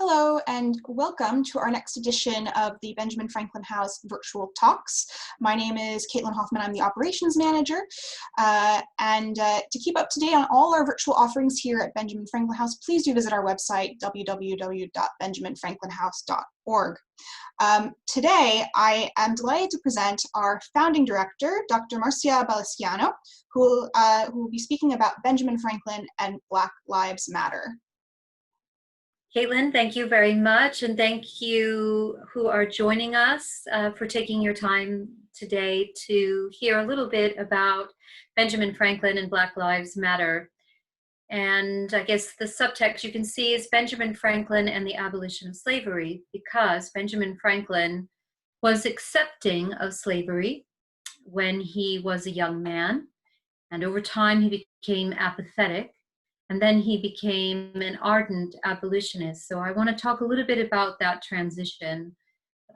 Hello and welcome to our next edition of the Benjamin Franklin House Virtual Talks. My name is Caitlin Hoffman, I'm the Operations Manager. To keep up to date on all our virtual offerings here at Benjamin Franklin House, please do visit our website, www.benjaminfranklinhouse.org. Today, I am delighted to present our founding director, Dr. Márcia Balisciano, who will be speaking about Benjamin Franklin and Black Lives Matter. Caitlin, thank you very much, and thank you who are joining us for taking your time today to hear a little bit about Benjamin Franklin and Black Lives Matter. And I guess the subtext you can see is Benjamin Franklin and the abolition of slavery, because Benjamin Franklin was accepting of slavery when he was a young man, and over time he became apathetic. And then he became an ardent abolitionist. So I want to talk a little bit about that transition.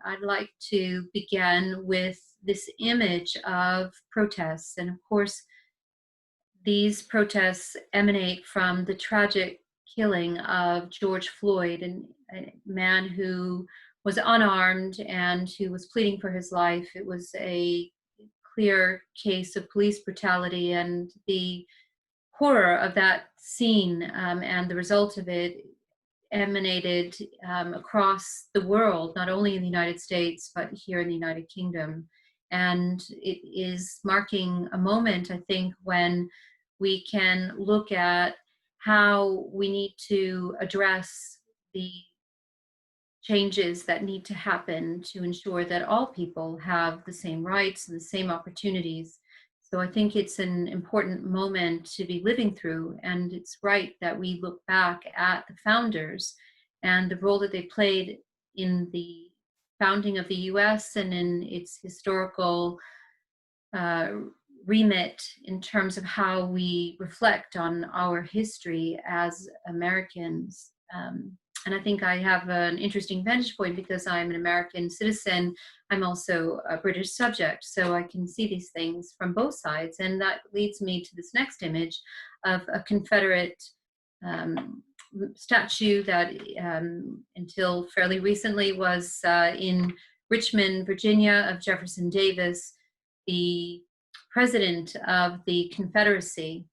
I'd like to begin with this image of protests. And of course, these protests emanate from the tragic killing of George Floyd, a man who was unarmed and who was pleading for his life. It was a clear case of police brutality, and the horror of that scene and the result of it emanated across the world, not only in the United States, but here in the United Kingdom. And it is marking a moment, I think, when we can look at how we need to address the changes that need to happen to ensure that all people have the same rights and the same opportunities. So I think it's an important moment to be living through, and it's right that we look back at the founders and the role that they played in the founding of the US and in its historical remit in terms of how we reflect on our history as Americans. And I think I have an interesting vantage point because I'm an American citizen. I'm also a British subject, so I can see these things from both sides. And that leads me to this next image of a Confederate statue that until fairly recently was in Richmond, Virginia, of Jefferson Davis, the president of the Confederacy.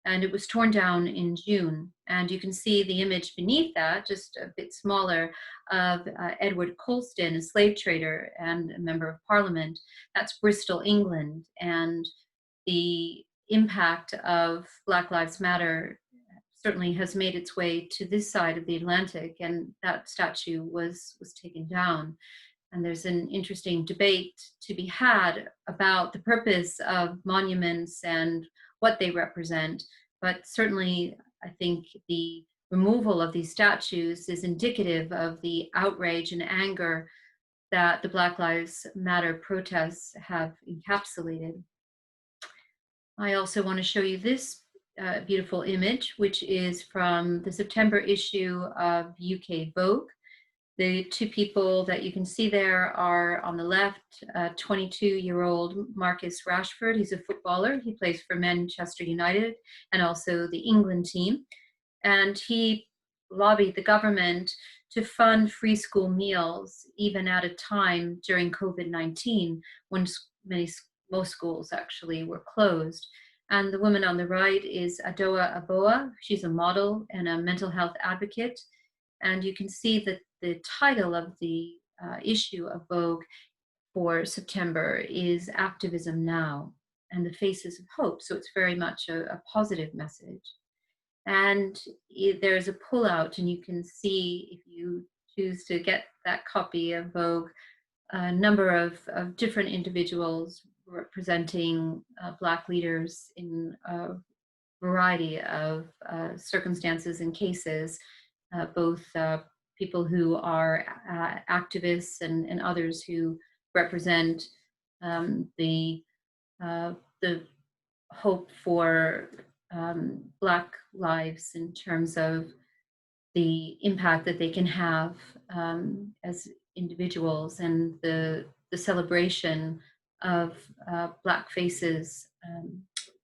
And it was torn down in June. And you can see the image beneath that, just a bit smaller, of Edward Colston, a slave trader and a member of Parliament. That's Bristol, England. And the impact of Black Lives Matter certainly has made its way to this side of the Atlantic, and that statue was taken down. And there's an interesting debate to be had about the purpose of monuments and what they represent. But certainly, I think the removal of these statues is indicative of the outrage and anger that the Black Lives Matter protests have encapsulated. I also want to show you this beautiful image, which is from the September issue of UK Vogue. The two people that you can see there are on the left, 22-year-old Marcus Rashford. He's a footballer. He plays for Manchester United and also the England team. And he lobbied the government to fund free school meals, even at a time during COVID-19 when most schools actually were closed. And the woman on the right is Adoa Aboa. She's a model and a mental health advocate. And you can see that the title of the issue of Vogue for September is Activism Now and the Faces of Hope. So it's very much a positive message. And there's a pullout, and you can see, if you choose to get that copy of Vogue, a number of different individuals representing Black leaders in a variety of circumstances and cases, both people who are activists and others who represent the hope for Black lives in terms of the impact that they can have as individuals, and the celebration of Black faces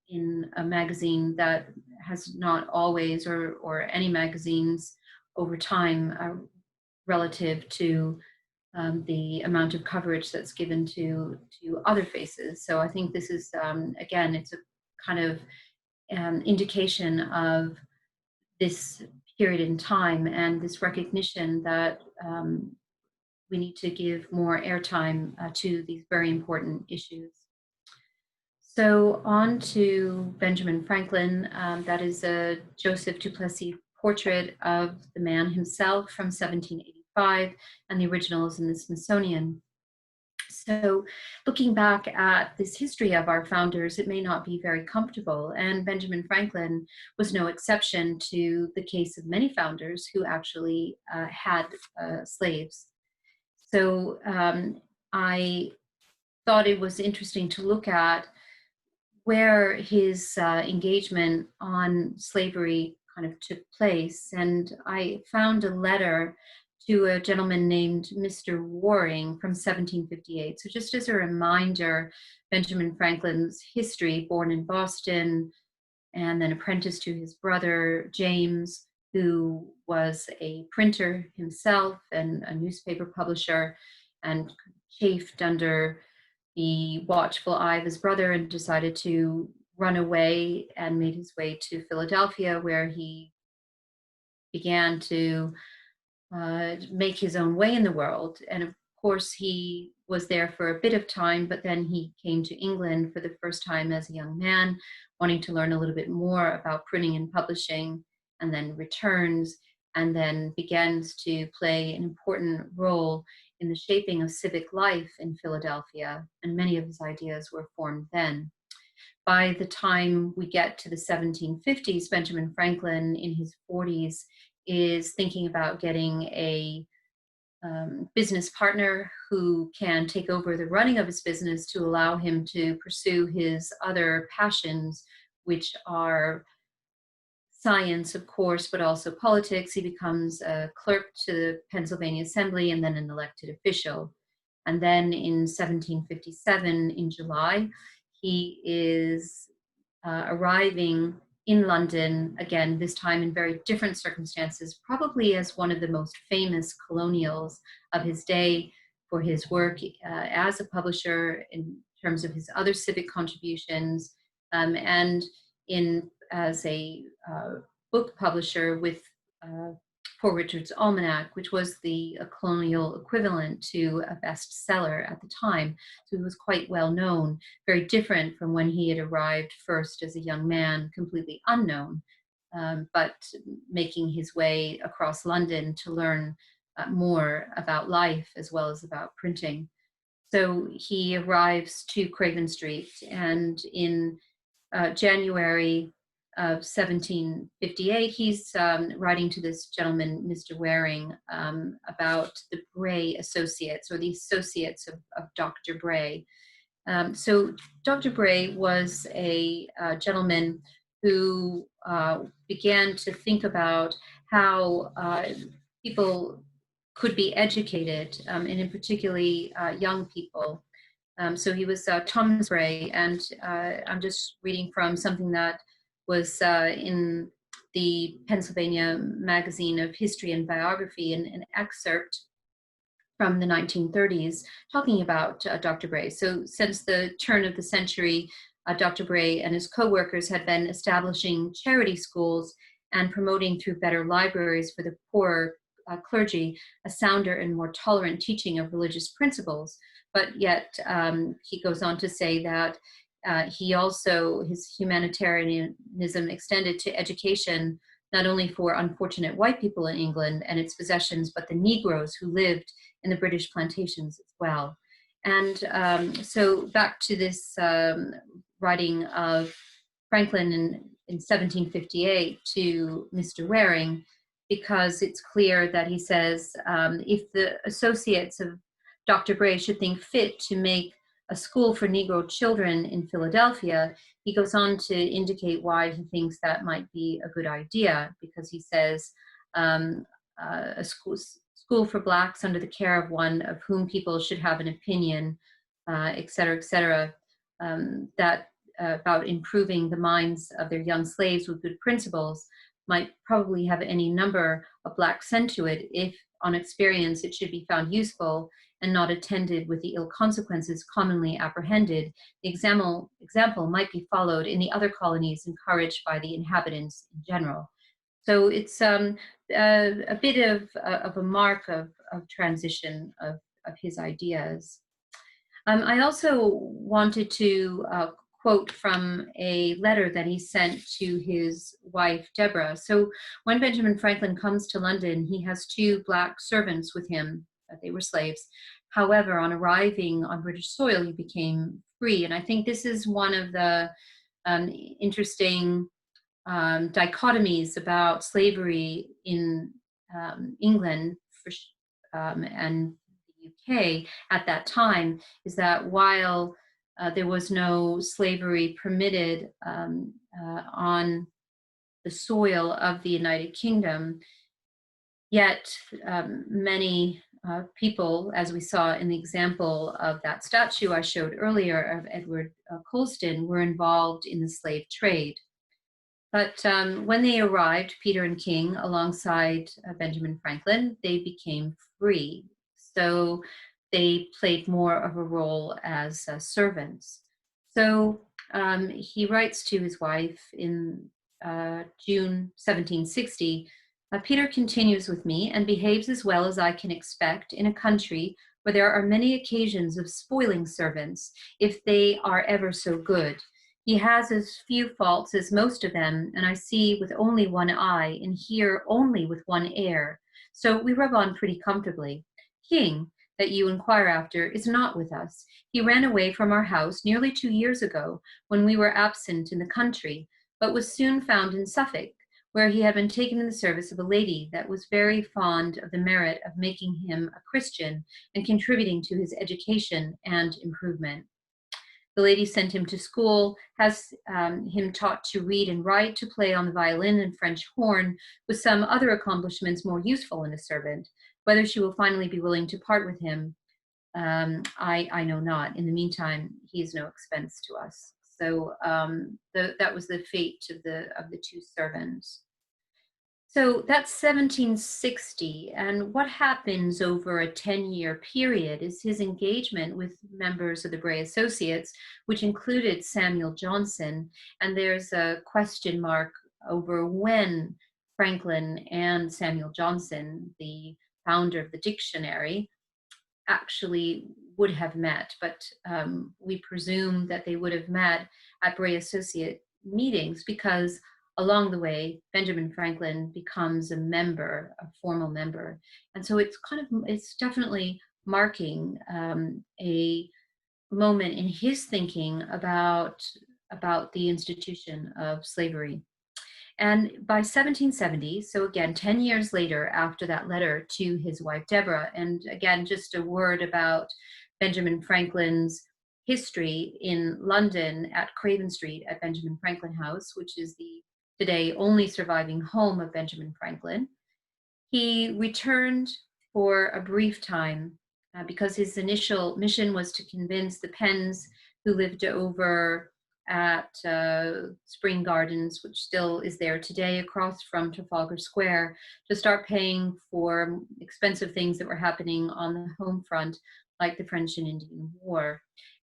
in a magazine that has not always, or any magazines over time, relative to the amount of coverage that's given to other faces. So I think this is, again, it's a kind of indication of this period in time and this recognition that we need to give more airtime to these very important issues. So on to Benjamin Franklin. That is a Joseph Duplessis portrait of the man himself from 1785, and the original is in the Smithsonian. So looking back at this history of our founders, it may not be very comfortable, and Benjamin Franklin was no exception to the case of many founders who actually had slaves. So I thought it was interesting to look at where his engagement on slavery kind of took place. And I found a letter to a gentleman named Mr. Waring from 1758. So just as a reminder, Benjamin Franklin's history, born in Boston and then apprenticed to his brother, James, who was a printer himself and a newspaper publisher, and chafed under the watchful eye of his brother and decided to run away and made his way to Philadelphia, where he began to make his own way in the world. And of course, he was there for a bit of time, but then he came to England for the first time as a young man, wanting to learn a little bit more about printing and publishing, and then returns and then begins to play an important role in the shaping of civic life in Philadelphia, and many of his ideas were formed then. By the time we get to the 1750s, Benjamin Franklin, in his 40s, is thinking about getting a business partner who can take over the running of his business to allow him to pursue his other passions, which are science, of course, but also politics. He becomes a clerk to the Pennsylvania Assembly and then an elected official. And then in 1757, in July, he is arriving in London, again, this time in very different circumstances, probably as one of the most famous colonials of his day for his work as a publisher in terms of his other civic contributions, and as a book publisher with Poor Richard's Almanac, which was the colonial equivalent to a bestseller at the time. So he was quite well known, very different from when he had arrived first as a young man, completely unknown, but making his way across London to learn more about life as well as about printing. So he arrives to Craven Street, and in January of 1758, he's writing to this gentleman, Mr. Waring, about the Bray Associates, or the associates of Dr. Bray. So Dr. Bray was a gentleman who began to think about how people could be educated, and in particularly young people. So he was Thomas Bray, and I'm just reading from something that was in the Pennsylvania Magazine of History and Biography, an excerpt from the 1930s talking about Dr. Bray. So since the turn of the century, Dr. Bray and his co-workers had been establishing charity schools and promoting through better libraries for the poorer clergy a sounder and more tolerant teaching of religious principles. But yet he goes on to say that he also, his humanitarianism extended to education, not only for unfortunate white people in England and its possessions, but the Negroes who lived in the British plantations as well. And so back to this writing of Franklin in 1758 to Mr. Waring, because it's clear that he says, if the associates of Dr. Bray should think fit to make a school for Negro children in Philadelphia, he goes on to indicate why he thinks that might be a good idea, because he says a school for Blacks under the care of one of whom people should have an opinion, et cetera, that about improving the minds of their young slaves with good principles might probably have any number of Blacks sent to it if on experience, it should be found useful and not attended with the ill consequences commonly apprehended. The example might be followed in the other colonies encouraged by the inhabitants in general. So it's a bit of a mark of transition of his ideas. I also wanted to quote from a letter that he sent to his wife, Deborah. So when Benjamin Franklin comes to London, he has 2 Black servants with him. They were slaves. However, on arriving on British soil, he became free. And I think this is one of the interesting dichotomies about slavery in England and the UK at that time, is that while there was no slavery permitted on the soil of the United Kingdom, yet many people, as we saw in the example of that statue I showed earlier of Edward Colston, were involved in the slave trade. But when they arrived, Peter and King, alongside Benjamin Franklin, they became free. So they played more of a role as servants. So he writes to his wife in June 1760, Peter continues with me and behaves as well as I can expect in a country where there are many occasions of spoiling servants, if they are ever so good. He has as few faults as most of them, and I see with only one eye and hear only with one ear. So we rub on pretty comfortably. King, that you inquire after, is not with us. He ran away from our house nearly 2 years ago when we were absent in the country, but was soon found in Suffolk, where he had been taken in the service of a lady that was very fond of the merit of making him a Christian and contributing to his education and improvement. The lady sent him to school, has him taught to read and write, to play on the violin and French horn, with some other accomplishments more useful in a servant. Whether she will finally be willing to part with him, I know not. In the meantime, he is no expense to us. So that was the fate of the 2 servants. So that's 1760, and what happens over a 10-year period is his engagement with members of the Bray Associates, which included Samuel Johnson, and there's a question mark over when Franklin and Samuel Johnson, the founder of the dictionary, actually would have met, but we presume that they would have met at Bray Associate meetings because along the way, Benjamin Franklin becomes a member, a formal member. And so it's definitely marking a moment in his thinking about the institution of slavery. And by 1770, so again, 10 years later after that letter to his wife, Deborah, and again, just a word about Benjamin Franklin's history in London at Craven Street at Benjamin Franklin House, which is the today only surviving home of Benjamin Franklin. He returned for a brief time because his initial mission was to convince the Penns, who lived over at Spring Gardens, which still is there today across from Trafalgar Square, to start paying for expensive things that were happening on the home front, like the French and Indian War.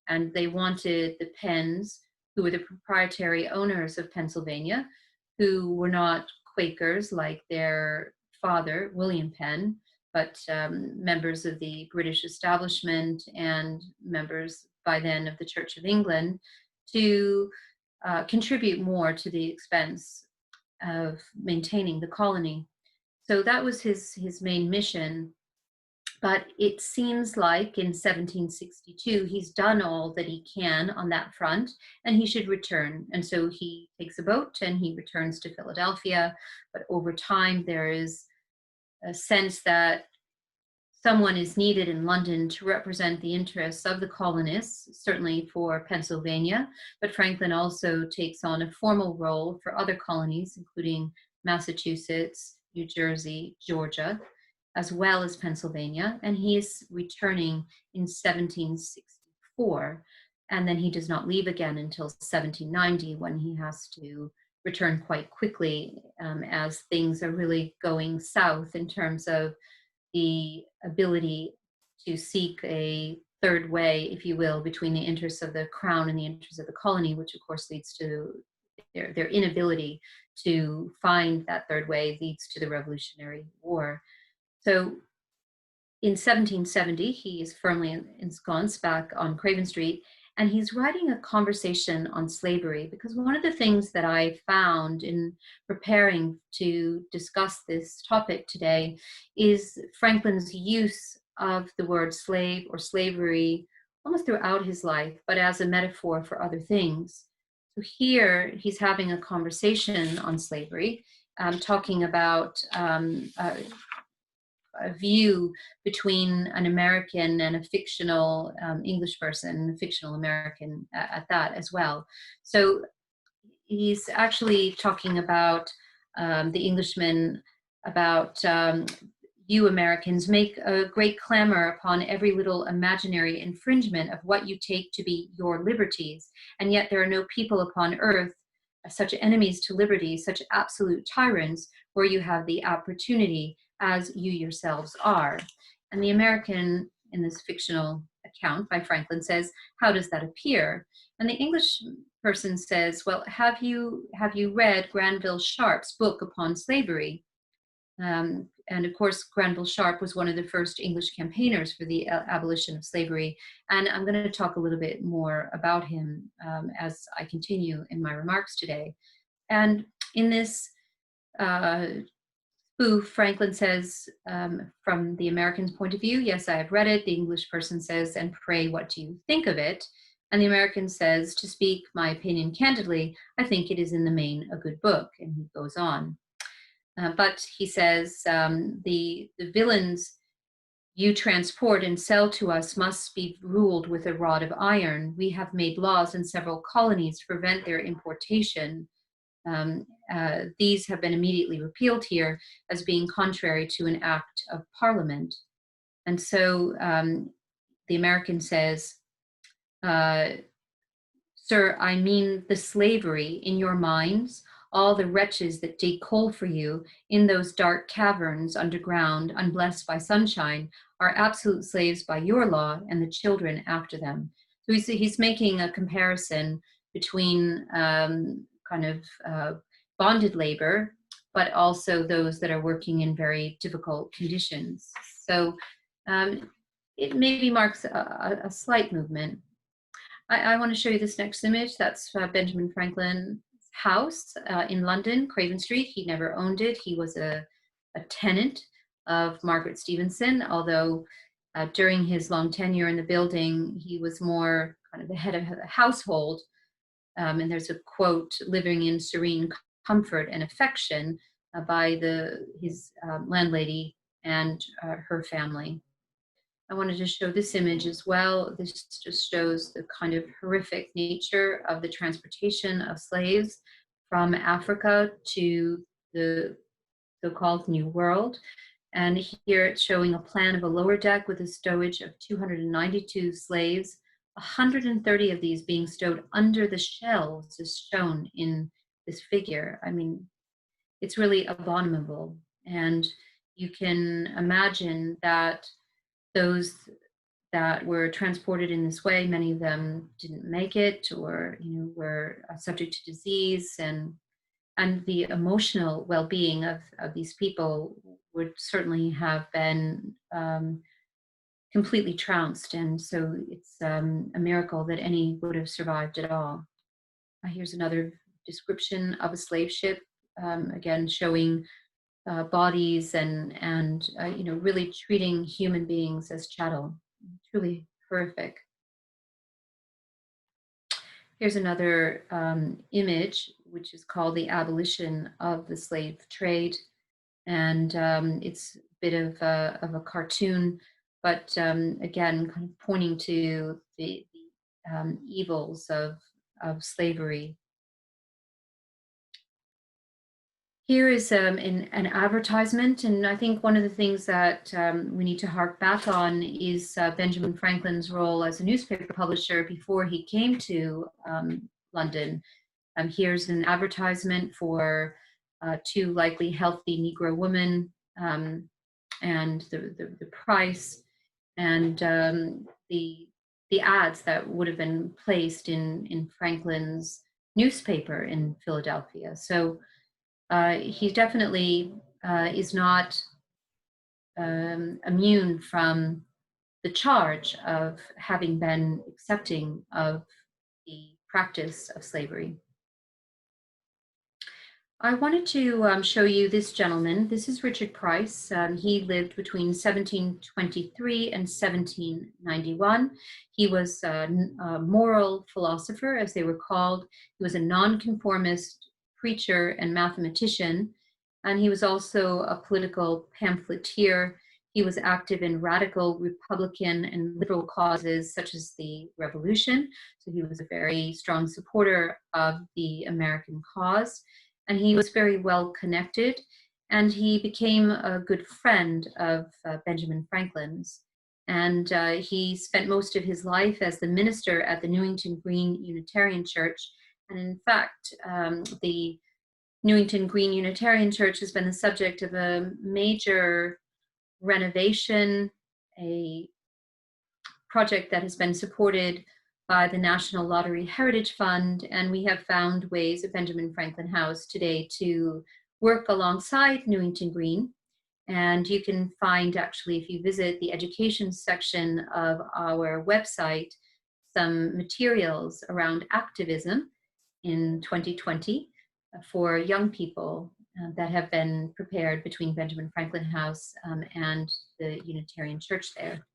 And they wanted the Penns, who were the proprietary owners of Pennsylvania, who were not Quakers like their father, William Penn, but members of the British establishment and members by then of the Church of England, to contribute more to the expense of maintaining the colony. So that was his main mission. But it seems like in 1762, he's done all that he can on that front, and he should return. And so he takes a boat and he returns to Philadelphia. But over time, there is a sense that someone is needed in London to represent the interests of the colonists, certainly for Pennsylvania. But Franklin also takes on a formal role for other colonies, including Massachusetts, New Jersey, Georgia, as well as Pennsylvania, and he is returning in 1764, and then he does not leave again until 1790, when he has to return quite quickly as things are really going south in terms of the ability to seek a third way, if you will, between the interests of the crown and the interests of the colony, which of course leads to their inability to find that third way, leads to the Revolutionary War. So in 1770, he is firmly ensconced back on Craven Street, and he's writing a conversation on slavery, because one of the things that I found in preparing to discuss this topic today is Franklin's use of the word slave or slavery almost throughout his life, but as a metaphor for other things. So here he's having a conversation on slavery, talking about a view between an American and a fictional English person, a fictional American at that as well. So he's actually talking about the Englishman, about you Americans make a great clamor upon every little imaginary infringement of what you take to be your liberties, and yet there are no people upon earth such enemies to liberty, such absolute tyrants, where you have the opportunity as you yourselves are. And the American, in this fictional account by Franklin, says, how does that appear? And the English person says, well, have you read Granville Sharp's book upon slavery? And of course, Granville Sharp was one of the first English campaigners for the abolition of slavery. And I'm going to talk a little bit more about him as I continue in my remarks today. And in this spoof, Franklin says, from the American's point of view, yes, I have read it. The English person says, and pray, what do you think of it? And the American says, to speak my opinion candidly, I think it is in the main a good book. And he goes on. But he says, the villains you transport and sell to us must be ruled with a rod of iron. We have made laws in several colonies to prevent their importation. These have been immediately repealed here as being contrary to an act of Parliament. And so the American says, sir, I mean the slavery in your minds, all the wretches that dig coal for you in those dark caverns underground, unblessed by sunshine, are absolute slaves by your law and the children after them. So he's making a comparison between bonded labor, but also those that are working in very difficult conditions. So it maybe marks a slight movement. I want to show you this next image. That's Benjamin Franklin's house in London, Craven Street. He never owned it. He was a tenant of Margaret Stephenson, although during his long tenure in the building, he was more kind of the head of the household. And there's a quote, living in serene comfort and affection by his landlady and her family. I wanted to show this image as well. This just shows the kind of horrific nature of the transportation of slaves from Africa to the so-called New World. And here it's showing a plan of a lower deck with a stowage of 292 slaves, 130 of these being stowed under the shelves is shown in this figure. I mean, it's really abominable. And you can imagine that those that were transported in this way, many of them didn't make it, or were subject to disease, and the emotional well-being of these people would certainly have been completely trounced. And so it's a miracle that any would have survived at all. Here's another description of a slave ship, again showing bodies and really treating human beings as chattel. Truly horrific. Here's another image, which is called the Abolition of the Slave Trade, and it's a bit of a cartoon, but again, kind of pointing to the evils of slavery. Here is an advertisement, and I think one of the things that we need to hark back on is Benjamin Franklin's role as a newspaper publisher before he came to London. Here's an advertisement for two likely healthy Negro women and the price, and the ads that would have been placed in Franklin's newspaper in Philadelphia. So he definitely is not immune from the charge of having been accepting of the practice of slavery. I wanted to show you this gentleman. This is Richard Price. He lived between 1723 and 1791. He was a moral philosopher, as they were called. He was a nonconformist preacher and mathematician, and he was also a political pamphleteer. He was active in radical Republican and liberal causes such as the Revolution. So he was a very strong supporter of the American cause. And he was very well connected, and he became a good friend of Benjamin Franklin's. And he spent most of his life as the minister at the Newington Green Unitarian Church. And in fact, the Newington Green Unitarian Church has been the subject of a major renovation, a project that has been supported by the National Lottery Heritage Fund, and we have found ways at Benjamin Franklin House today to work alongside Newington Green. And you can find, actually, if you visit the education section of our website, some materials around activism in 2020 for young people that have been prepared between Benjamin Franklin House and the Unitarian Church there.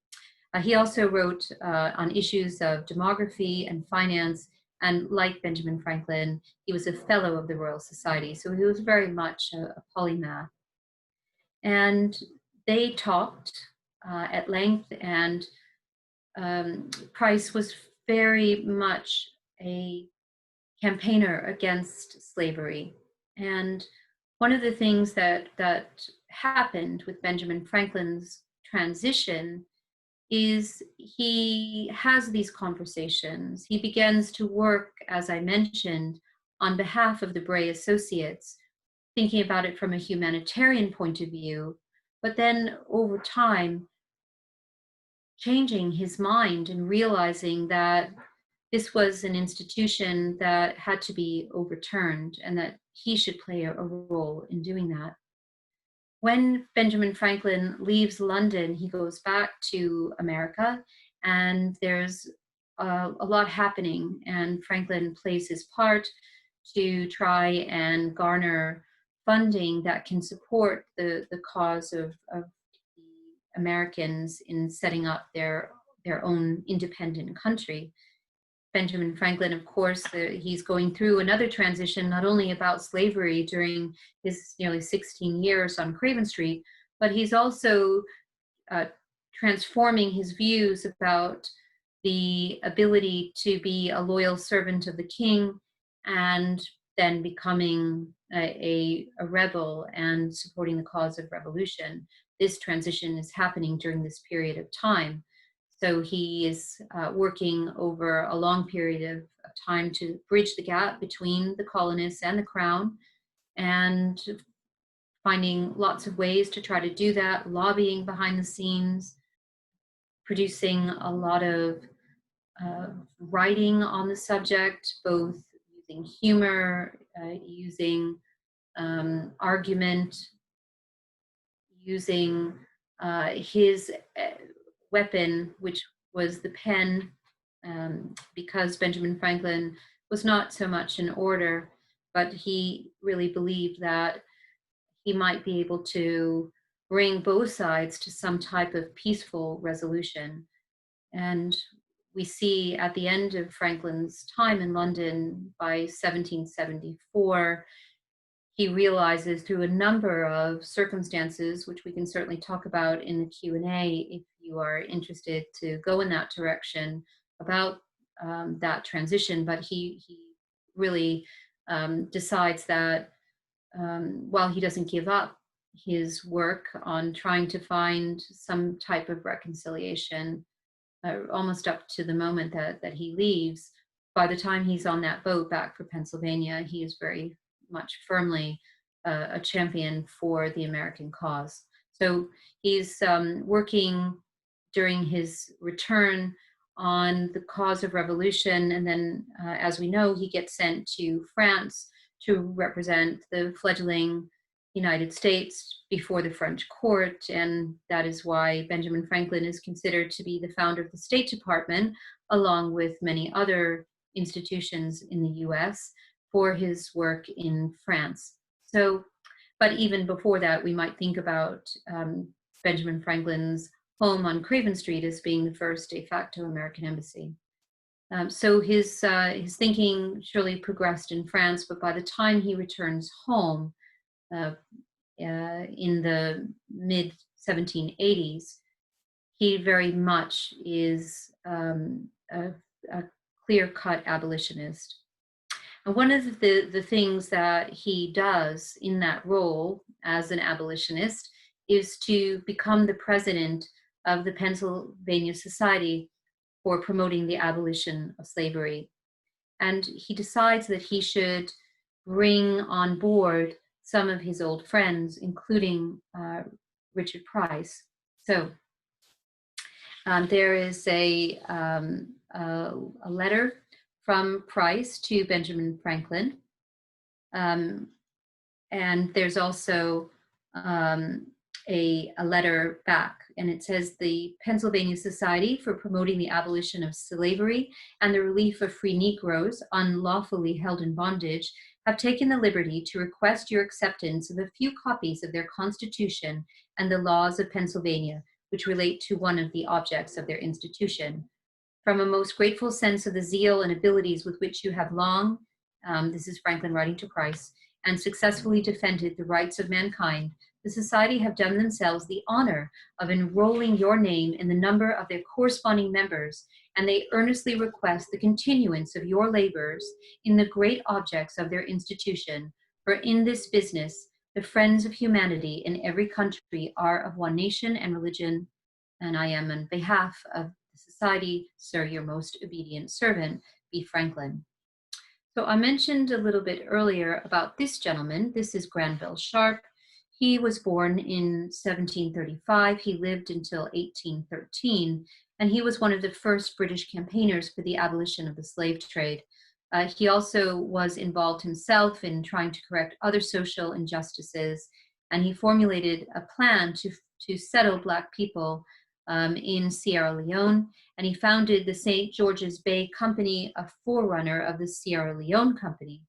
He also wrote on issues of demography and finance, and like Benjamin Franklin, he was a fellow of the Royal Society, so he was very much a polymath. And they talked at length, and Price was very much a campaigner against slavery. And one of the things that happened with Benjamin Franklin's transition is he has these conversations. He begins to work, as I mentioned, on behalf of the Bray Associates, thinking about it from a humanitarian point of view, but then over time, changing his mind and realizing that this was an institution that had to be overturned and that he should play a role in doing that. When Benjamin Franklin leaves London, he goes back to America, and there's a lot happening, and Franklin plays his part to try and garner funding that can support the cause of the Americans in setting up their own independent country. Benjamin Franklin, of course, he's going through another transition, not only about slavery during his nearly 16 years on Craven Street, but he's also transforming his views about the ability to be a loyal servant of the king and then becoming a rebel and supporting the cause of revolution. This transition is happening during this period of time. So he is working over a long period of time to bridge the gap between the colonists and the crown, and finding lots of ways to try to do that, lobbying behind the scenes, producing a lot of writing on the subject, both using humor, using argument, using his weapon, which was the pen, because Benjamin Franklin was not so much an orator, but he really believed that he might be able to bring both sides to some type of peaceful resolution. And we see at the end of Franklin's time in London, by 1774, he realizes through a number of circumstances, which we can certainly talk about in the Q&A if you are interested to go in that direction about that transition, but he really decides that while he doesn't give up his work on trying to find some type of reconciliation, almost up to the moment that he leaves, by the time he's on that boat back for Pennsylvania, he is very much firmly a champion for the American cause. So he's working during his return on the cause of revolution. And then, as we know, he gets sent to France to represent the fledgling United States before the French court. And that is why Benjamin Franklin is considered to be the founder of the State Department, along with many other institutions in the US, for his work in France. So, but even before that, we might think about Benjamin Franklin's home on Craven Street as being the first de facto American embassy. So his thinking surely progressed in France, but by the time he returns home in the mid 1780s, he very much is a clear-cut abolitionist. And one of the things that he does in that role as an abolitionist is to become the president of the Pennsylvania Society for Promoting the Abolition of Slavery. And he decides that he should bring on board some of his old friends, including Richard Price. So there is a letter from Price to Benjamin Franklin. And there's also a letter back, and it says, the Pennsylvania Society for Promoting the Abolition of Slavery and the Relief of Free Negroes unlawfully held in bondage have taken the liberty to request your acceptance of a few copies of their Constitution and the laws of Pennsylvania, which relate to one of the objects of their institution. From a most grateful sense of the zeal and abilities with which you have long, this is Franklin writing to Price, and successfully defended the rights of mankind, the Society have done themselves the honor of enrolling your name in the number of their corresponding members, and they earnestly request the continuance of your labors in the great objects of their institution, for in this business, the friends of humanity in every country are of one nation and religion, and I am on behalf of the Society, sir, your most obedient servant, B. Franklin. So I mentioned a little bit earlier about this gentleman. This is Granville Sharp. He was born in 1735. He lived until 1813, and he was one of the first British campaigners for the abolition of the slave trade. He also was involved himself in trying to correct other social injustices, and he formulated a plan to settle Black people in Sierra Leone, and he founded the St. George's Bay Company, a forerunner of the Sierra Leone Company,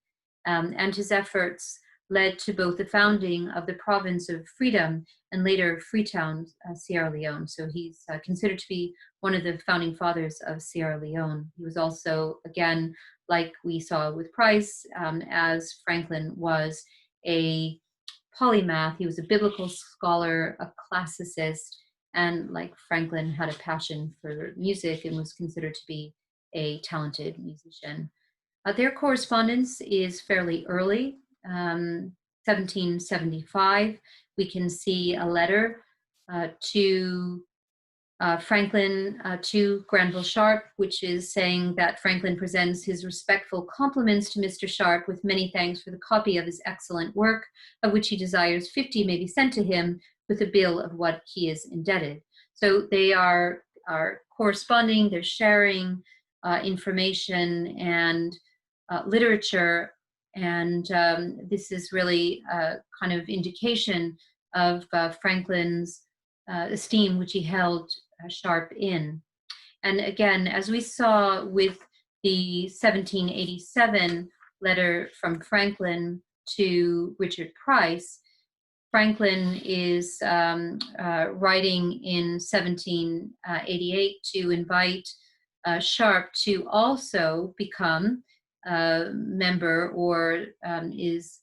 and his efforts led to both the founding of the province of Freedom and later Freetown, Sierra Leone. So he's considered to be one of the founding fathers of Sierra Leone. He was also, again, like we saw with Price, as Franklin was a polymath. He was a biblical scholar, a classicist, and like Franklin had a passion for music and was considered to be a talented musician. Their correspondence is fairly early. 1775, we can see a letter to Franklin to Granville Sharp, which is saying that Franklin presents his respectful compliments to Mr. Sharp with many thanks for the copy of his excellent work, of which he desires 50 may be sent to him with a bill of what he is indebted. So they are corresponding, they're sharing information and literature. And this is really a kind of indication of Franklin's esteem, which he held Sharp in. And again, as we saw with the 1787 letter from Franklin to Richard Price, Franklin is writing in 1788 to invite Sharp to also become member, or is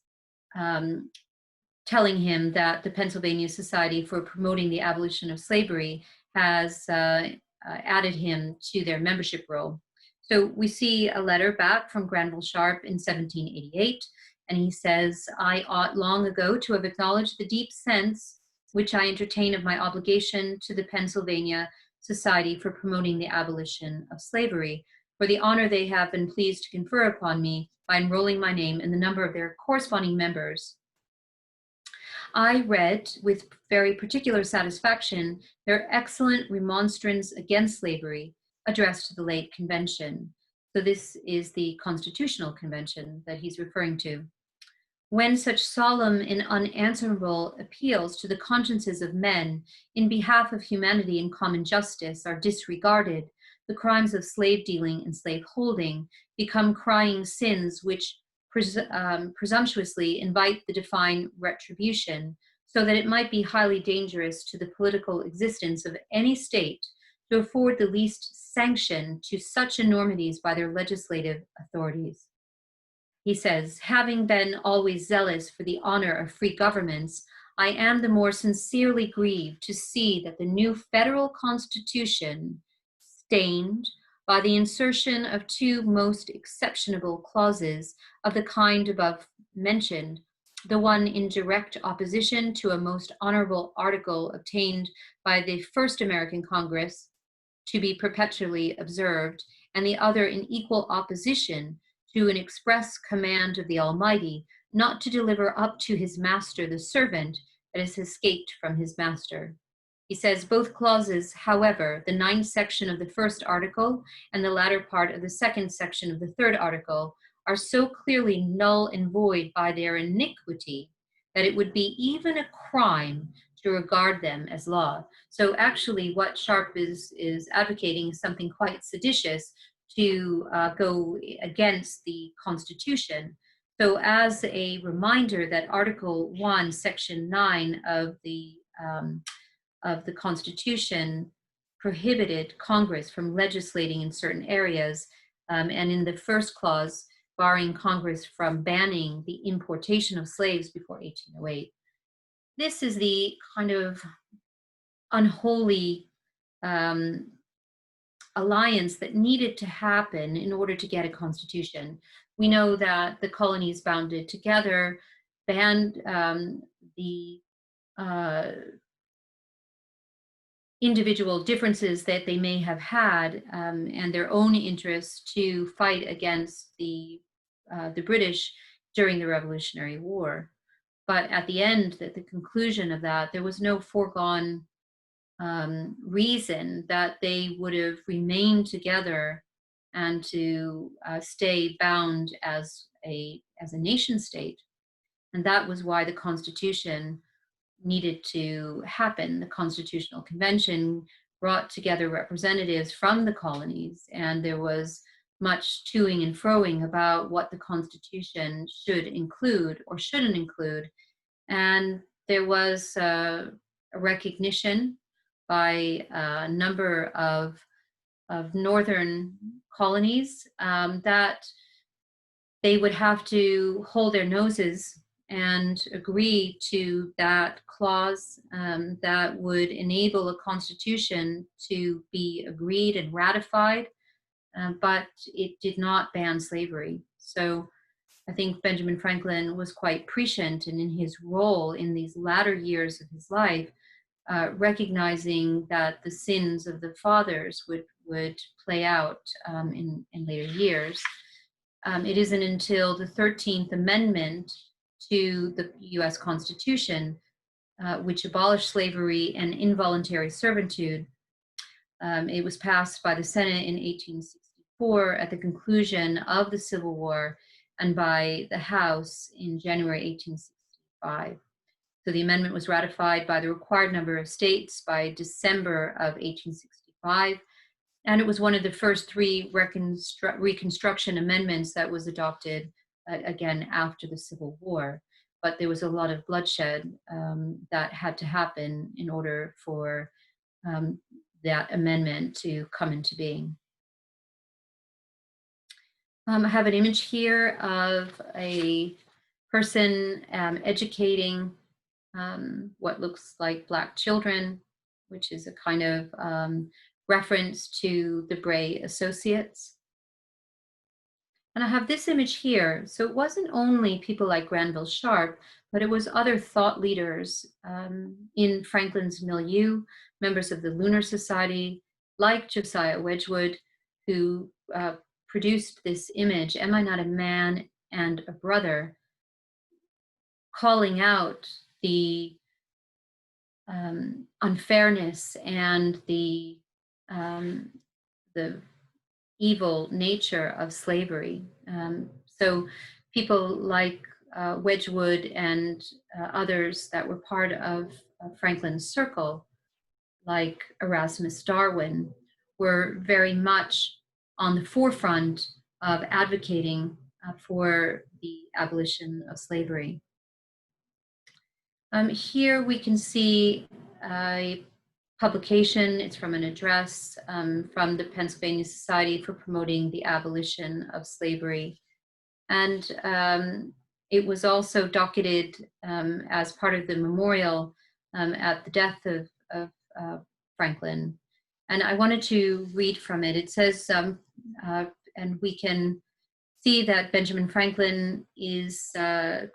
telling him that the Pennsylvania Society for Promoting the Abolition of Slavery has added him to their membership roll. So we see a letter back from Granville Sharp in 1788, and he says, I ought long ago to have acknowledged the deep sense which I entertain of my obligation to the Pennsylvania Society for Promoting the Abolition of Slavery, for the honor they have been pleased to confer upon me by enrolling my name in the number of their corresponding members. I read with very particular satisfaction their excellent remonstrance against slavery addressed to the late convention. So this is the Constitutional Convention that he's referring to. When such solemn and unanswerable appeals to the consciences of men in behalf of humanity and common justice are disregarded, the crimes of slave dealing and slave holding become crying sins which presumptuously invite the divine retribution, so that it might be highly dangerous to the political existence of any state to afford the least sanction to such enormities by their legislative authorities. He says, having been always zealous for the honor of free governments, I am the more sincerely grieved to see that the new federal constitution, stained by the insertion of two most exceptionable clauses of the kind above mentioned, the one in direct opposition to a most honorable article obtained by the first American Congress, to be perpetually observed, and the other in equal opposition to an express command of the Almighty, not to deliver up to his master the servant that has escaped from his master. He says both clauses, however, the 9th section of the first article and the latter part of the 2nd section of the 3rd article, are so clearly null and void by their iniquity that it would be even a crime to regard them as law. So actually what Sharp is advocating is something quite seditious, to go against the Constitution. So as a reminder that Article 1, Section 9 of the Constitution prohibited Congress from legislating in certain areas, and in the first clause, barring Congress from banning the importation of slaves before 1808. This is the kind of unholy alliance that needed to happen in order to get a constitution. We know that the colonies bounded together, banned the individual differences that they may have had and their own interests to fight against the British during the Revolutionary War. But at the end, at the conclusion of that, there was no foregone reason that they would have remained together and to stay bound as a nation state. And that was why the Constitution needed to happen. The Constitutional Convention brought together representatives from the colonies, and there was much toing and froing about what the Constitution should include or shouldn't include. And there was a recognition by a number of northern colonies that they would have to hold their noses and agree to that clause that would enable a constitution to be agreed and ratified, but it did not ban slavery. So I think Benjamin Franklin was quite prescient, and in his role in these latter years of his life, recognizing that the sins of the fathers would play out in later years. It isn't until the 13th Amendment to the US Constitution, which abolished slavery and involuntary servitude. It was passed by the Senate in 1864 at the conclusion of the Civil War, and by the House in January 1865. So the amendment was ratified by the required number of states by December of 1865, and it was one of the first 3 Reconstruction amendments that was adopted again after the Civil War. But there was a lot of bloodshed that had to happen in order for that amendment to come into being. I have an image here of a person educating what looks like Black children, which is a kind of reference to the Bray Associates. And I have this image here. So it wasn't only people like Granville Sharp, but it was other thought leaders in Franklin's milieu, members of the Lunar Society, like Josiah Wedgwood, who produced this image, Am I Not a Man and a Brother, calling out the unfairness and the evil nature of slavery. So people like Wedgwood and others that were part of Franklin's circle, like Erasmus Darwin, were very much on the forefront of advocating for the abolition of slavery. Here we can see a publication. It's from an address from the Pennsylvania Society for Promoting the Abolition of Slavery. And it was also docketed as part of the memorial at the death of Franklin. And I wanted to read from it. It says, and we can see that Benjamin Franklin is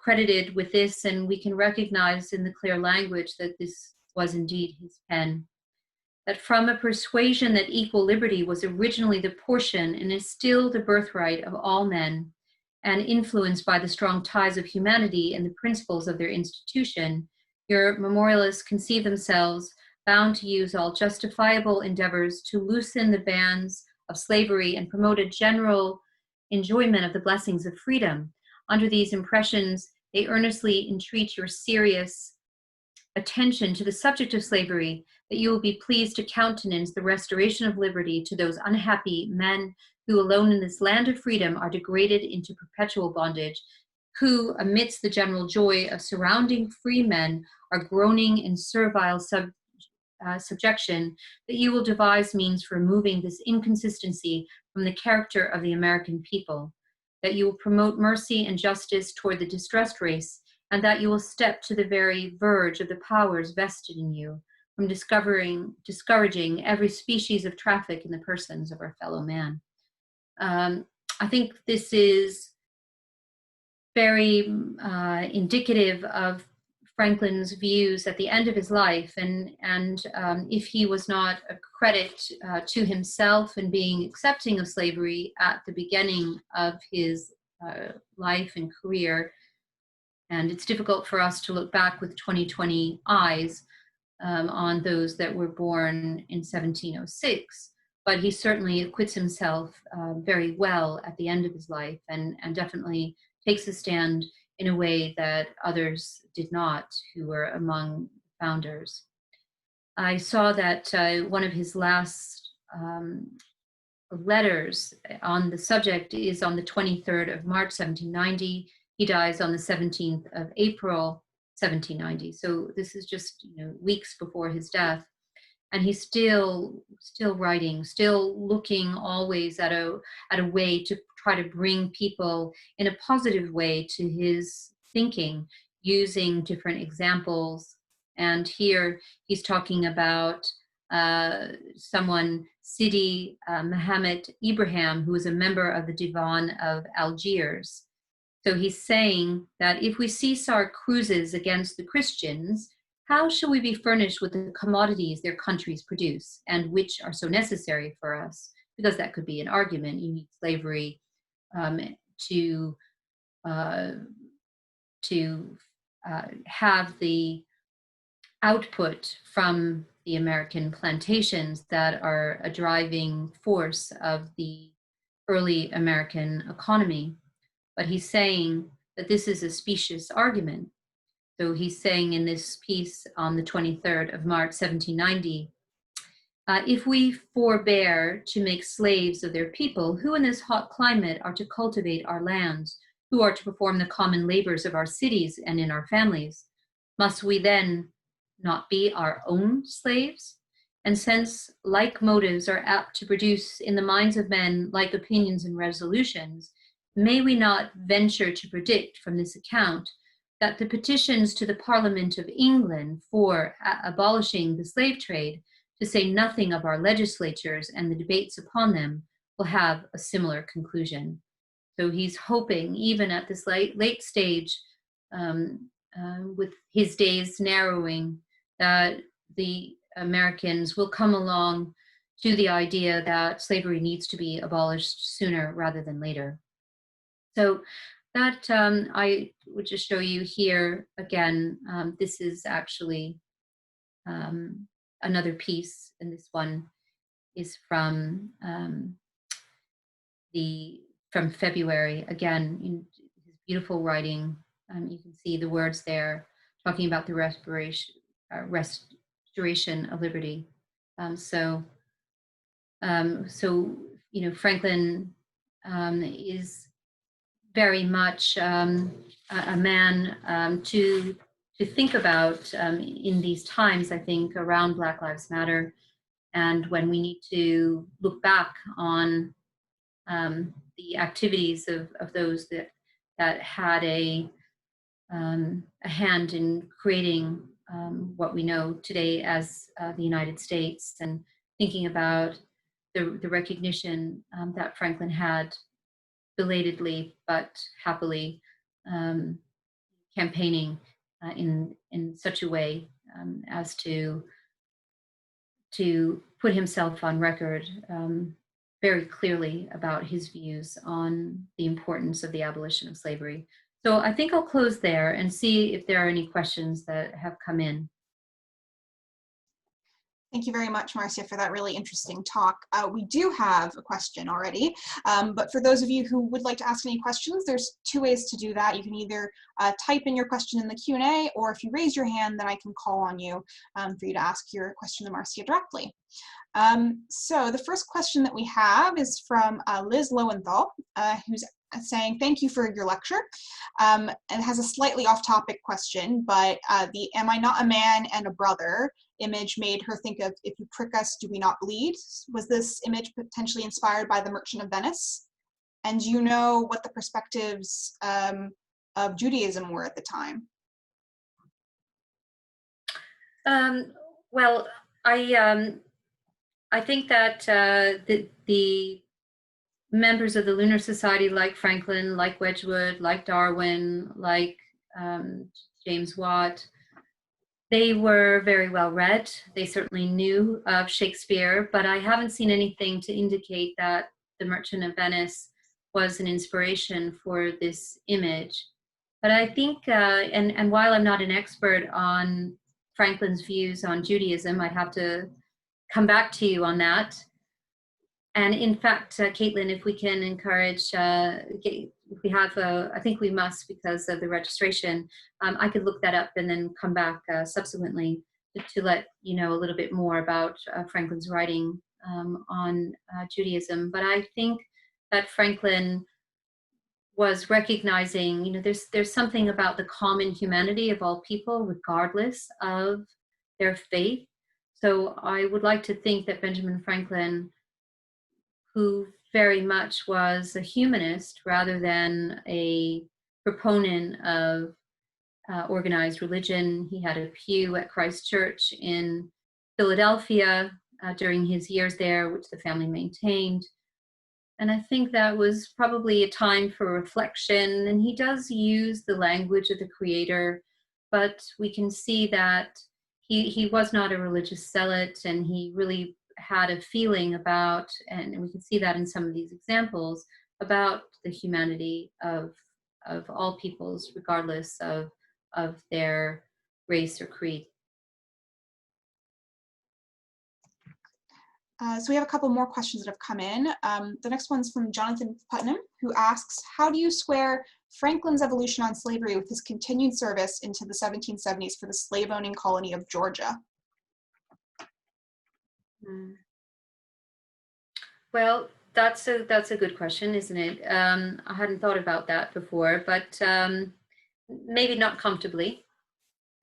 credited with this, and we can recognize in the clear language that this was indeed his pen. That from a persuasion that equal liberty was originally the portion and is still the birthright of all men, and influenced by the strong ties of humanity and the principles of their institution, your memorialists conceive themselves bound to use all justifiable endeavors to loosen the bands of slavery and promote a general enjoyment of the blessings of freedom. Under these impressions, they earnestly entreat your serious attention to the subject of slavery, that you will be pleased to countenance the restoration of liberty to those unhappy men who alone in this land of freedom are degraded into perpetual bondage, who amidst the general joy of surrounding free men are groaning in servile subjection, that you will devise means for removing this inconsistency from the character of the American people, that you will promote mercy and justice toward the distressed race, and that you will step to the very verge of the powers vested in you from discouraging every species of traffic in the persons of our fellow man. I think this is very indicative of Franklin's views at the end of his life, and if he was not a credit to himself in being accepting of slavery at the beginning of his life and career, and it's difficult for us to look back with 2020 eyes on those that were born in 1706, but he certainly acquits himself very well at the end of his life, and definitely takes a stand in a way that others did not, who were among founders. I saw that one of his last letters on the subject is on the 23rd of March, 1790. He dies on the 17th of April, 1790. So this is just weeks before his death. And he's still writing, still looking always at a way to try to bring people in a positive way to his thinking, using different examples. And here he's talking about someone, Sidi Mohammed Ibrahim, who was a member of the Divan of Algiers. So he's saying that if we cease our cruises against the Christians, how shall we be furnished with the commodities their countries produce, and which are so necessary for us? Because that could be an argument. You need slavery to have the output from the American plantations that are a driving force of the early American economy. But he's saying that this is a specious argument. So he's saying in this piece on the 23rd of March, 1790, if we forbear to make slaves of their people, who in this hot climate are to cultivate our lands, who are to perform the common labors of our cities and in our families? Must we then not be our own slaves? And since like motives are apt to produce in the minds of men like opinions and resolutions, may we not venture to predict from this account that the petitions to the Parliament of England for abolishing the slave trade, to say nothing of our legislatures and the debates upon them, will have a similar conclusion. So he's hoping, even at this late stage, with his days narrowing, that the Americans will come along to the idea that slavery needs to be abolished sooner rather than later. So That I would just show you here again. This is actually another piece, and this one is from February. Again, in his beautiful writing, you can see the words there talking about the restoration of liberty. So Franklin is very much a man to think about in these times, I think, around Black Lives Matter, and when we need to look back on the activities of those that had a hand in creating what we know today as the United States, and thinking about the recognition that Franklin had belatedly but happily campaigning in such a way as to put himself on record very clearly about his views on the importance of the abolition of slavery. So I think I'll close there and see if there are any questions that have come in. Thank you very much, Marcia, for that really interesting talk. We do have a question already, but for those of you who would like to ask any questions, there's two ways to do that. You can either type in your question in the Q&A, or if you raise your hand, then I can call on you for you to ask your question to Marcia directly. So the first question that we have is from Liz Lowenthal, who's saying, thank you for your lecture, and has a slightly off-topic question, but the "am I not a man and a brother" image made her think of "if you prick us, do we not bleed?" Was this image potentially inspired by The Merchant of Venice? And do you know what the perspectives of Judaism were at the time? Well, I think that the members of the Lunar Society, like Franklin, like Wedgwood, like Darwin, like James Watt, they were very well read. They certainly knew of Shakespeare, but I haven't seen anything to indicate that The Merchant of Venice was an inspiration for this image. But I think, and while I'm not an expert on Franklin's views on Judaism, I'd have to come back to you on that. And in fact, Caitlin, if we can encourage, if we have, I think we must because of the registration, I could look that up and then come back subsequently to let you know a little bit more about Franklin's writing on Judaism. But I think that Franklin was recognizing, there's something about the common humanity of all people, regardless of their faith. So I would like to think that Benjamin Franklin, who very much was a humanist rather than a proponent of organized religion. He had a pew at Christ Church in Philadelphia during his years there, which the family maintained. And I think that was probably a time for reflection. And he does use the language of the Creator, but we can see that he was not a religious zealot, and he really had a feeling about, and we can see that in some of these examples, about the humanity of all peoples, regardless of their race or creed. So we have a couple more questions that have come in. The next one's from Jonathan Putnam, who asks, how do you square Franklin's evolution on slavery with his continued service into the 1770s for the slave-owning colony of Georgia? Well, that's a good question, isn't it? I hadn't thought about that before, but maybe not comfortably.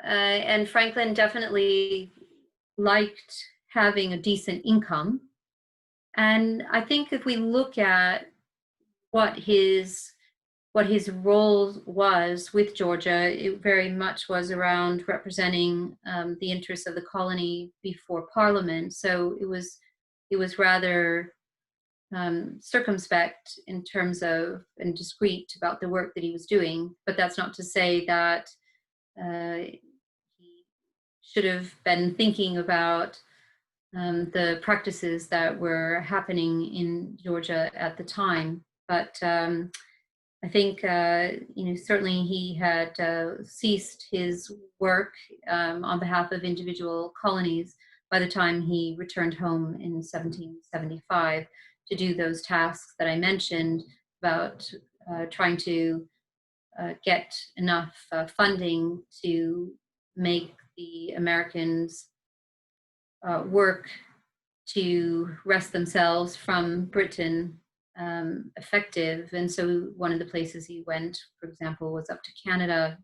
And Franklin definitely liked having a decent income. And I think if we look at what his role was with Georgia, it very much was around representing the interests of the colony before Parliament. So it was rather circumspect in terms of, and discreet about the work that he was doing. But that's not to say that he should have been thinking about the practices that were happening in Georgia at the time. But I think, certainly he had ceased his work on behalf of individual colonies by the time he returned home in 1775 to do those tasks that I mentioned about trying to get enough funding to make the Americans work to wrest themselves from Britain effective. And so one of the places he went, for example, was up to Canada,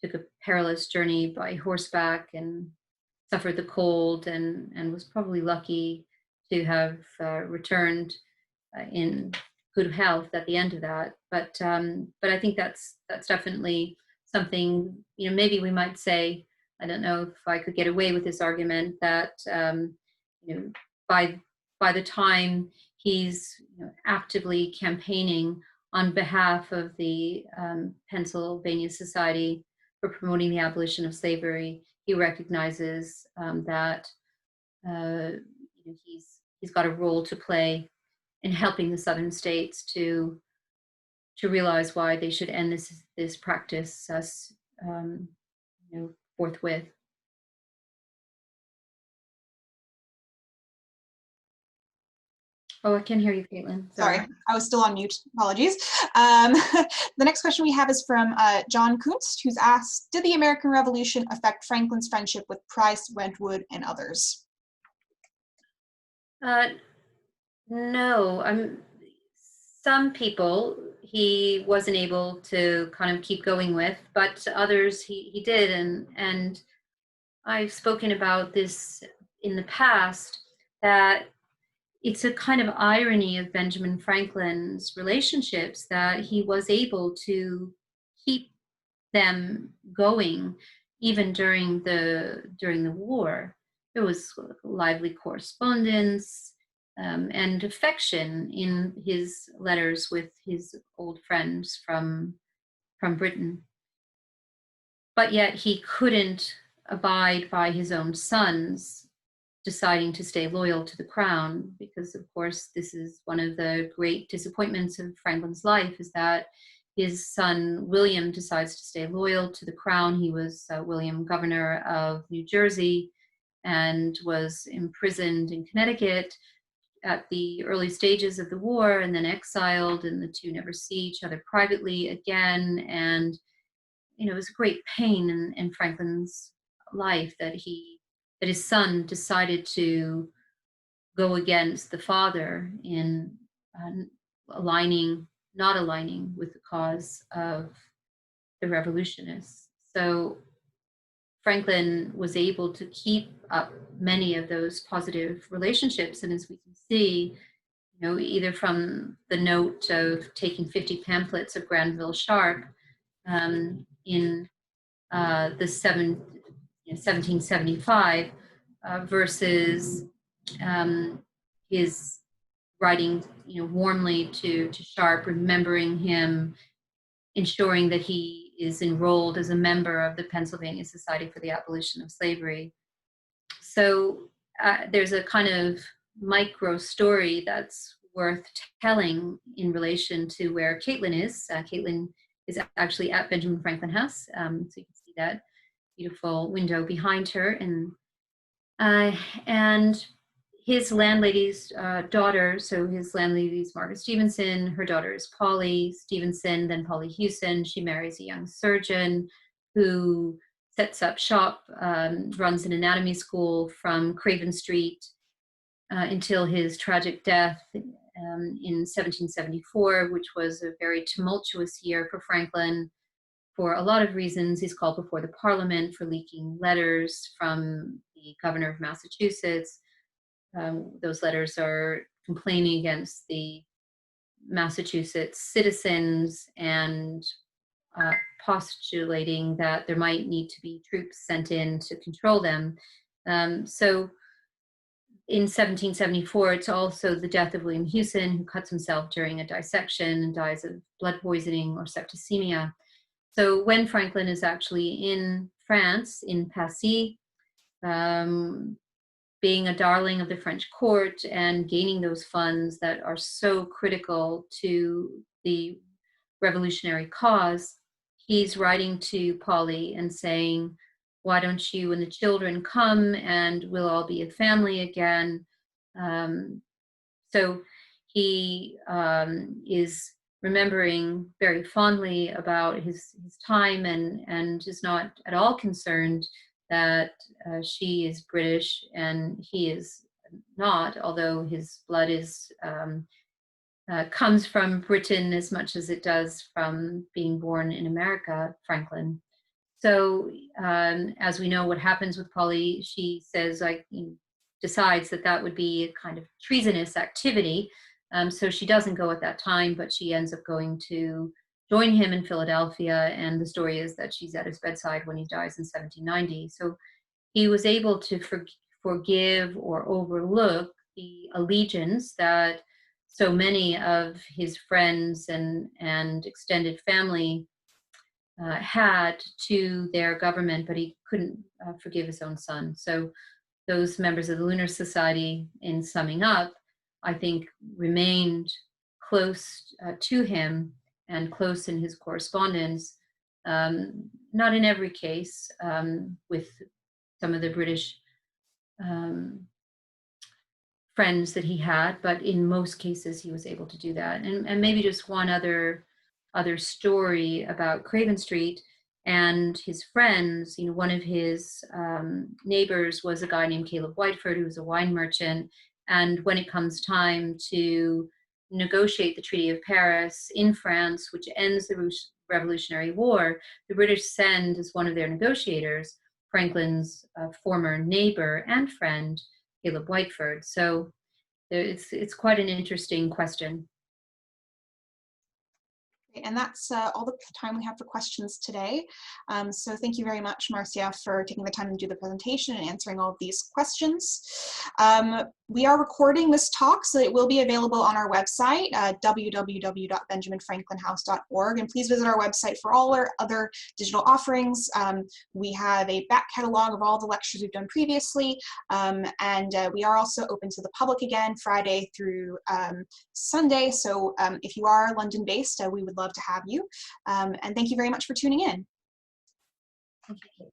took a perilous journey by horseback and suffered the cold, and was probably lucky to have returned in good health at the end of that. But I think that's definitely something, maybe we might say, I don't know if I could get away with this argument, that by the time he's actively campaigning on behalf of the Pennsylvania Society for promoting the abolition of slavery, he recognizes that he's got a role to play in helping the southern states to realize why they should end this practice forthwith. Oh, I can't hear you, Caitlin. Sorry, I was still on mute. Apologies. The next question we have is from John Kunst, who's asked, did the American Revolution affect Franklin's friendship with Price, Wentwood, and others? No. Some people he wasn't able to kind of keep going with, but others he did. And I've spoken about this in the past, that it's a kind of irony of Benjamin Franklin's relationships that he was able to keep them going even during the war. There was lively correspondence and affection in his letters with his old friends from Britain. But yet he couldn't abide by his own sons deciding to stay loyal to the crown, because of course this is one of the great disappointments of Franklin's life, is that his son William decides to stay loyal to the crown. He was William, governor of New Jersey, and was imprisoned in Connecticut at the early stages of the war, and then exiled, and the two never see each other privately again. And it was a great pain in Franklin's life that his son decided to go against the father in not aligning with the cause of the revolutionists. So Franklin was able to keep up many of those positive relationships. And as we can see, either from the note of taking 50 pamphlets of Granville Sharp in the 1775 versus his writing, warmly to Sharp, remembering him, ensuring that he is enrolled as a member of the Pennsylvania Society for the Abolition of Slavery. So there's a kind of micro story that's worth telling in relation to where Caitlin is. Caitlin is actually at Benjamin Franklin House, so you can see that beautiful window behind her, and his landlady's daughter. So his landlady is Margaret Stevenson. Her daughter is Polly Stevenson, then Polly Hewson. She marries a young surgeon who sets up shop, runs an anatomy school from Craven Street until his tragic death in 1774, which was a very tumultuous year for Franklin. For a lot of reasons. He's called before the Parliament for leaking letters from the governor of Massachusetts. Those letters are complaining against the Massachusetts citizens and postulating that there might need to be troops sent in to control them. So in 1774, it's also the death of William Hewson, who cuts himself during a dissection and dies of blood poisoning or septicemia. So when Franklin is actually in France, in Passy, being a darling of the French court and gaining those funds that are so critical to the revolutionary cause, he's writing to Polly and saying, why don't you and the children come and we'll all be a family again. So he is remembering very fondly about his time and is not at all concerned that she is British and he is not, although his blood is comes from Britain as much as it does from being born in America, Franklin. So as we know what happens with Polly, she says, decides that that would be a kind of treasonous activity. So she doesn't go at that time, but she ends up going to join him in Philadelphia. And the story is that she's at his bedside when he dies in 1790. So he was able to forgive or overlook the allegiance that so many of his friends and extended family had to their government, but he couldn't forgive his own son. So those members of the Lunar Society, in summing up, I think remained close to him and close in his correspondence, not in every case with some of the British friends that he had, but in most cases he was able to do that. And maybe just one other story about Craven Street and his friends. You know, one of his neighbors was a guy named Caleb Whiteford, who was a wine merchant. And when it comes time to negotiate the Treaty of Paris in France, which ends the Revolutionary War, the British send as one of their negotiators Franklin's former neighbor and friend, Caleb Whiteford. So it's quite an interesting question. And that's all the time we have for questions today. So thank you very much, Márcia, for taking the time to do the presentation and answering all of these questions. We are recording this talk, so it will be available on our website, www.benjaminfranklinhouse.org. And please visit our website for all our other digital offerings. We have a back catalog of all the lectures we've done previously. And we are also open to the public again, Friday through Sunday. So if you are London-based, we would love to have you. And thank you very much for tuning in. Thank you.